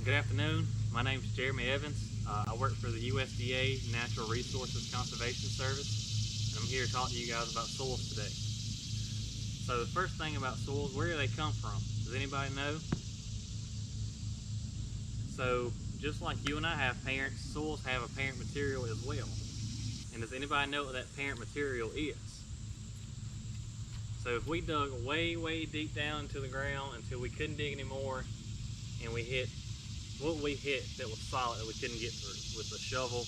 Good afternoon. My name is Jeremy Evans. I work for the USDA Natural Resources Conservation Service, and I'm here to talk to you guys about soils today. So the first thing about soils, where do they come from? Does anybody know? So just like you and I have parents, soils have a parent material as well. And does anybody know what that parent material is? So if we dug way deep down into the ground until we couldn't dig anymore, and we hit what we hit that was solid that we couldn't get through with a shovel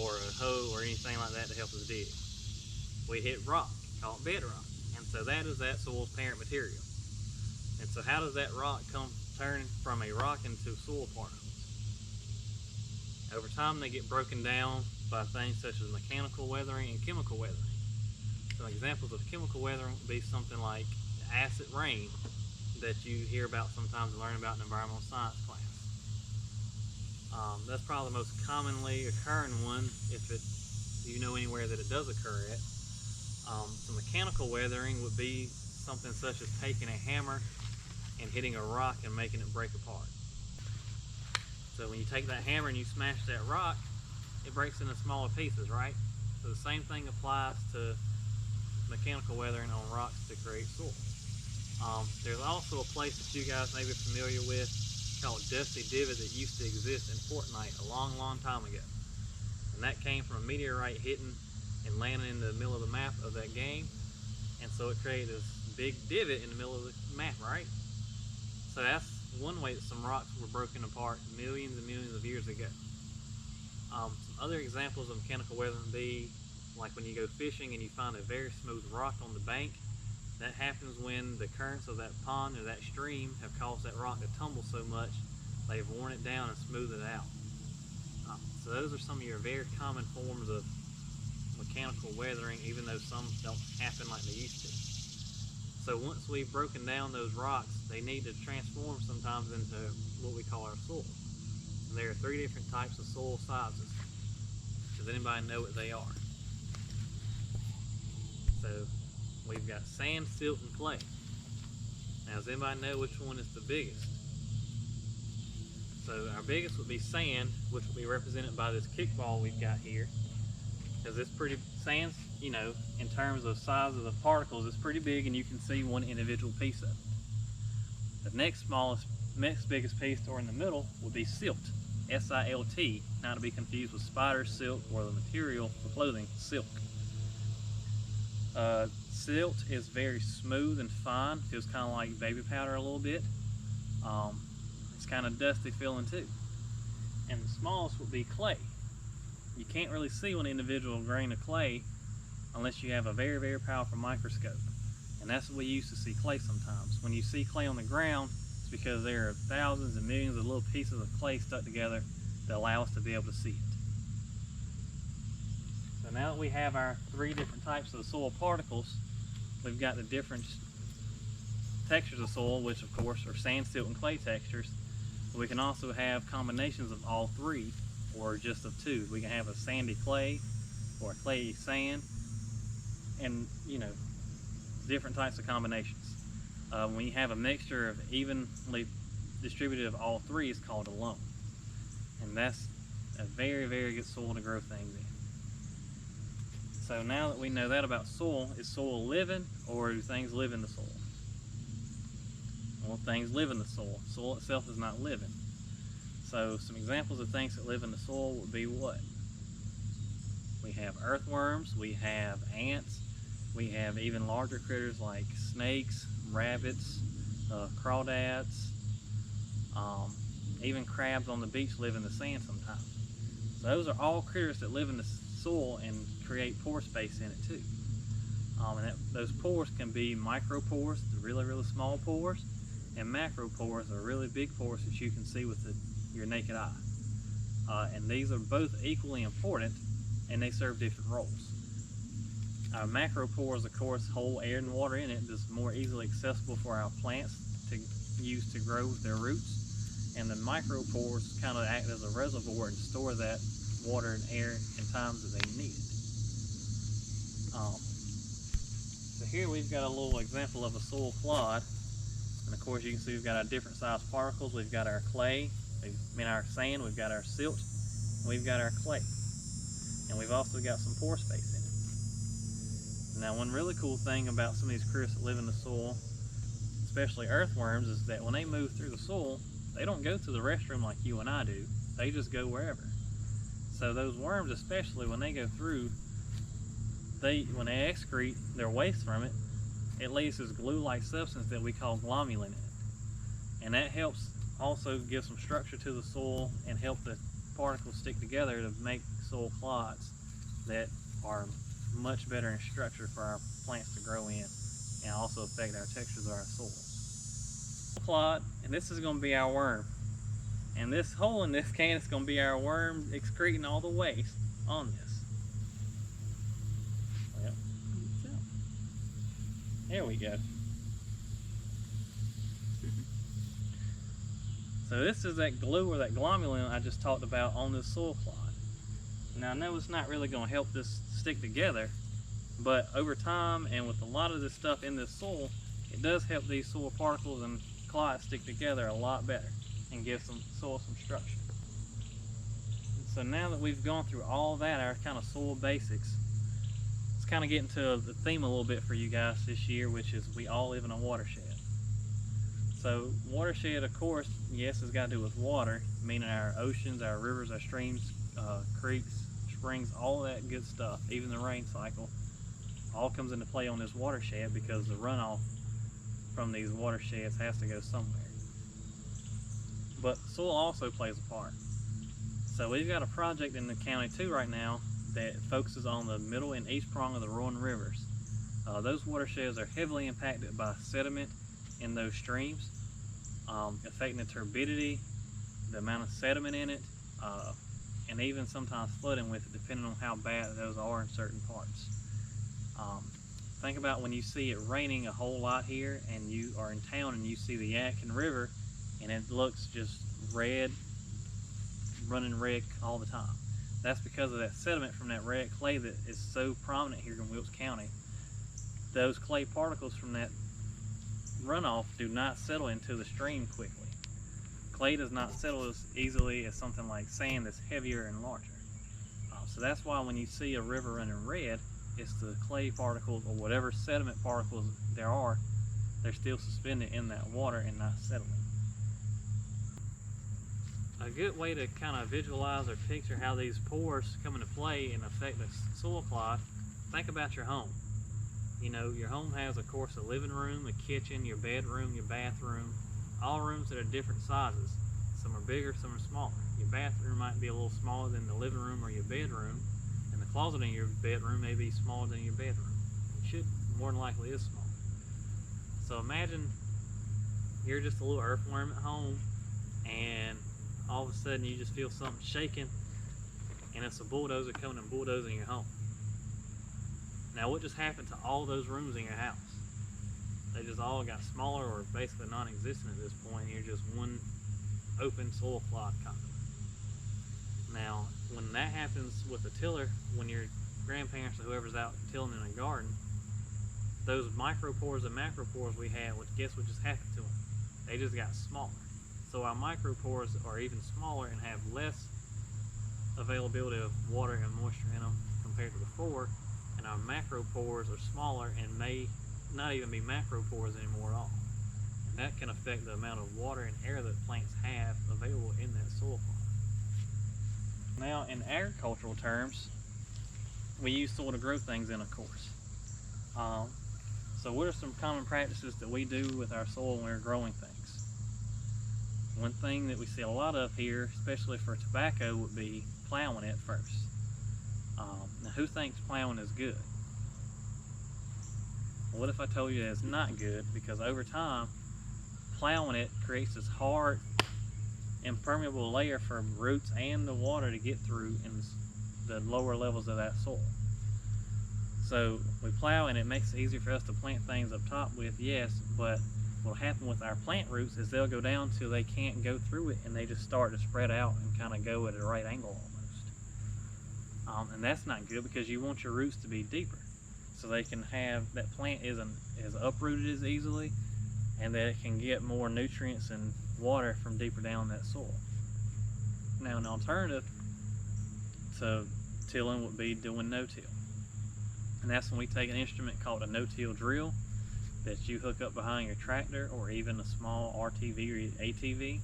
or a hoe or anything like that to help us dig. We hit rock, called bedrock, and so that is that soil's parent material. And so how does that rock turn from a rock into soil particles? Over time they get broken down by things such as mechanical weathering and chemical weathering. Some examples of chemical weathering would be something like acid rain that you hear about sometimes and learn about in environmental science class. That's probably the most commonly occurring one if you know anywhere that it does occur at. Some mechanical weathering would be something such as taking a hammer and hitting a rock and making it break apart. So when you take that hammer and you smash that rock, it breaks into smaller pieces, right? So the same thing applies to mechanical weathering on rocks to create soil. There's also a place that you guys may be familiar with called Dusty Divot that used to exist in Fortnite a long time ago. And that came from a meteorite hitting and landing in the middle of the map of that game. And so it created this big divot in the middle of the map, right? So that's one way that some rocks were broken apart millions and millions of years ago. Some other examples of mechanical weathering would be like when you go fishing and you find a very smooth rock on the bank. That happens when the currents of that pond or that stream have caused that rock to tumble so much they've worn it down and smoothed it out. So those are some of your very common forms of mechanical weathering, even though some don't happen like they used to. So once we've broken down those rocks, they need to transform sometimes into what we call our soil. And there are 3 different types of soil sizes. Does anybody know what they are? So we've got sand, silt, and clay. Now, does anybody know which one is the biggest? So our biggest would be sand, which will be represented by this kickball we've got here. Because it's pretty, sand's, in terms of size of the particles, it's pretty big and you can see one individual piece of it. The next biggest piece, or in the middle, would be silt, S-I-L-T, not to be confused with spider silk or the material for clothing, silk. Silt is very smooth and fine, feels kind of like baby powder a little bit. It's kind of dusty feeling too. And the smallest would be clay. You can't really see one individual grain of clay unless you have a very powerful microscope. And that's what we use to see clay sometimes. When you see clay on the ground, it's because there are thousands and millions of little pieces of clay stuck together that allow us to be able to see it. So now that we have our 3 different types of soil particles, we've got the different textures of soil, which of course are sand, silt, and clay textures. But we can also have combinations of all 3, or just of 2. We can have a sandy clay or a clayey sand, and different types of combinations. When you have a mixture of evenly distributed of all 3, it's called a loam. And that's a very good soil to grow things in. So now that we know that about soil, is soil living or do things live in the soil? Well, things live in the soil. Soil itself is not living. So some examples of things that live in the soil would be what? We have earthworms, we have ants, we have even larger critters like snakes, rabbits, crawdads, even crabs on the beach live in the sand sometimes. So those are all critters that live in the soil and create pore space in it too. Those pores can be micropores, the really small pores, and macropores are really big pores that you can see with your naked eye. And these are both equally important, and they serve different roles. Our macropores, of course, hold air and water in it that's more easily accessible for our plants to use to grow with their roots. And the micropores kind of act as a reservoir and store that water and air in times that they need it. So here we've got a little example of a soil clod. And of course you can see we've got our different sized particles. We've got our clay, In our sand, we've got our silt, and we've got our clay, and we've also got some pore space in it. Now, one really cool thing about some of these critters that live in the soil, especially earthworms, is that when they move through the soil, they don't go to the restroom like you and I do. They just go wherever. So those worms, especially when they go through, when they excrete their waste from it, it leaves this glue-like substance that we call glomalin in it. And that helps also give some structure to the soil and help the particles stick together to make soil clods that are much better in structure for our plants to grow in and also affect our textures of our soil. Clod, and this is going to be our worm. And this hole in this can is going to be our worm excreting all the waste on this. Well, there we go. So this is that glue or that glomalin I just talked about on this soil clod. Now I know it's not really going to help this stick together, but over time and with a lot of this stuff in this soil, it does help these soil particles and clods stick together a lot better and give some soil some structure. And so now that we've gone through all that, our kind of soil basics, let's kind of get into the theme a little bit for you guys this year, which is we all live in a watershed. So watershed, of course, yes, has got to do with water, meaning our oceans, our rivers, our streams, creeks, springs, all that good stuff, even the rain cycle, all comes into play on this watershed because the runoff from these watersheds has to go somewhere. But soil also plays a part. So we've got a project in the county too right now that focuses on the middle and east prong of the Rowan rivers. Those watersheds are heavily impacted by sediment in those streams, affecting the turbidity, the amount of sediment in it, and even sometimes flooding with it, depending on how bad those are in certain parts. Think about when you see it raining a whole lot here and you are in town and you see the Yadkin River and it looks just red, running red all the time. That's because of that sediment from that red clay that is so prominent here in Wilkes County. Those clay particles from that runoff do not settle into the stream quickly. Clay does not settle as easily as something like sand that's heavier and larger. So that's why when you see a river running red, it's the clay particles or whatever sediment particles there are, they're still suspended in that water and not settling. A good way to kind of visualize or picture how these pores come into play and affect the soil clod, think about your home. You know, your home has, of course, a living room, a kitchen, your bedroom, your bathroom, all rooms that are different sizes. Some are bigger, some are smaller. Your bathroom might be a little smaller than the living room or your bedroom, and the closet in your bedroom may be smaller than your bedroom. It should, more than likely, is smaller. So imagine you're just a little earthworm at home, and all of a sudden you just feel something shaking, and it's a bulldozer coming and bulldozing your home. Now what just happened to all those rooms in your house? They just all got smaller or basically non-existent at this point, and you're just one open soil clod conduit. Now when that happens with a tiller, when your grandparents or whoever's out tilling in a garden, those micropores and macropores we had, guess what just happened to them? They just got smaller. So our micropores are even smaller and have less availability of water and moisture in them compared to before, and our macropores are smaller and may not even be macropores anymore at all. And that can affect the amount of water and air that plants have available in that soil clod. Now in agricultural terms, we use soil to grow things in, of course. So what are some common practices that we do with our soil when we're growing things? One thing that we see a lot of here, especially for tobacco, would be plowing it first. Now who thinks plowing is good? What if I told you that it's not good? Because over time, plowing it creates this hard, impermeable layer for roots and the water to get through in the lower levels of that soil. So we plow and it makes it easier for us to plant things up top with, yes, but what'll happen with our plant roots is they'll go down till they can't go through it and they just start to spread out and kind of go at a right angle almost. And that's not good because you want your roots to be deeper so they can have, that plant isn't as uprooted as easily and that it can get more nutrients and water from deeper down that soil. Now an alternative to tilling would be doing no-till. And that's when we take an instrument called a no-till drill that you hook up behind your tractor or even a small RTV or ATV,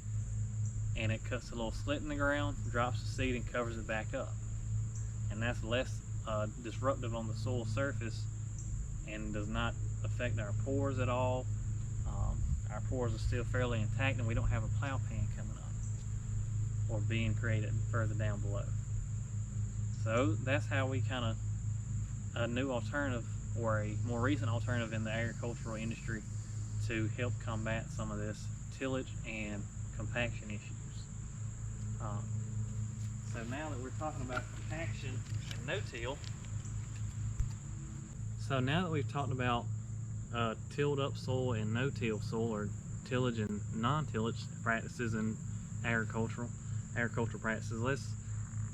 and it cuts a little slit in the ground, drops the seed, and covers it back up. And that's less disruptive on the soil surface and does not affect our pores at all. Our pores are still fairly intact, and we don't have a plow pan coming up or being created further down below. So that's how we kind of, a new alternative or a more recent alternative in the agricultural industry to help combat some of this tillage and compaction issues. So now that we're talking about compaction and no-till, so now that we've talked about tilled up soil and no-till soil, or tillage and non-tillage practices in agricultural practices, let's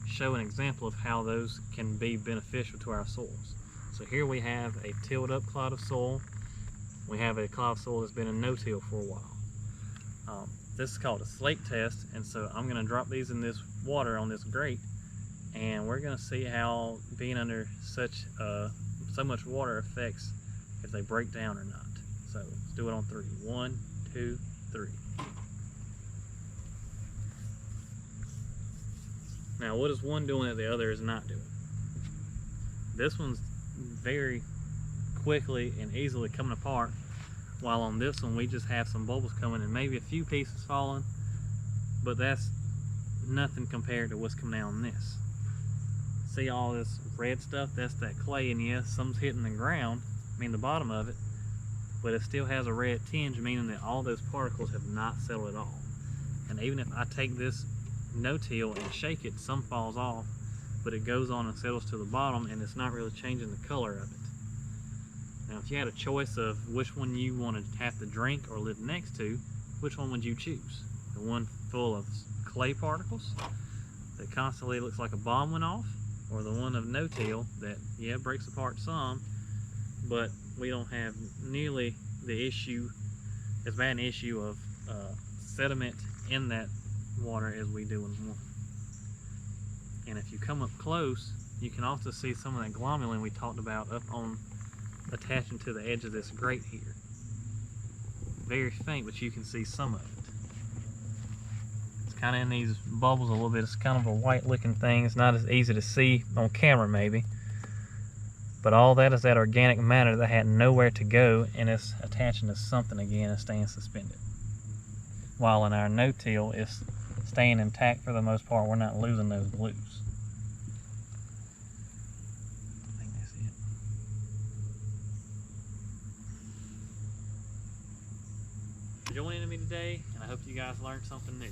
show an example of how those can be beneficial to our soils. So here we have a tilled up clod of soil. We have a clod of soil that's been in no-till for a while. This is called a slake test, and so I'm going to drop these in this water on this grate, and we're going to see how being under so much water affects if they break down or not. So let's do it on 3. 1, 2, 3. Now, what is one doing that the other is not doing? This one's very quickly and easily coming apart, while on this one we just have some bubbles coming and maybe a few pieces falling, but that's nothing compared to what's coming out on this. See all this red stuff? That's that clay, and yes, some's hitting the ground, the bottom of it, but it still has a red tinge, meaning that all those particles have not settled at all. And even if I take this no-till and shake it, some falls off, but it goes on and settles to the bottom, and it's not really changing the color of it. Now, if you had a choice of which one you wanted to have to drink or live next to, which one would you choose? The one full of clay particles that constantly looks like a bomb went off, or the one of no-till that, yeah, breaks apart some, but we don't have nearly as bad an issue of sediment in that water as we do in one. And if you come up close, you can also see some of that glomalin we talked about up on attaching to the edge of this grate here. Very faint, but you can see some of it. It's kind of in these bubbles a little bit. It's kind of a white looking thing. It's not as easy to see on camera maybe, but all that is that organic matter that had nowhere to go, and it's attaching to something again and staying suspended. While in our no-till, it's staying intact for the most part. We're not losing those blues. I think that's it. For joining me today, and I hope you guys learned something new.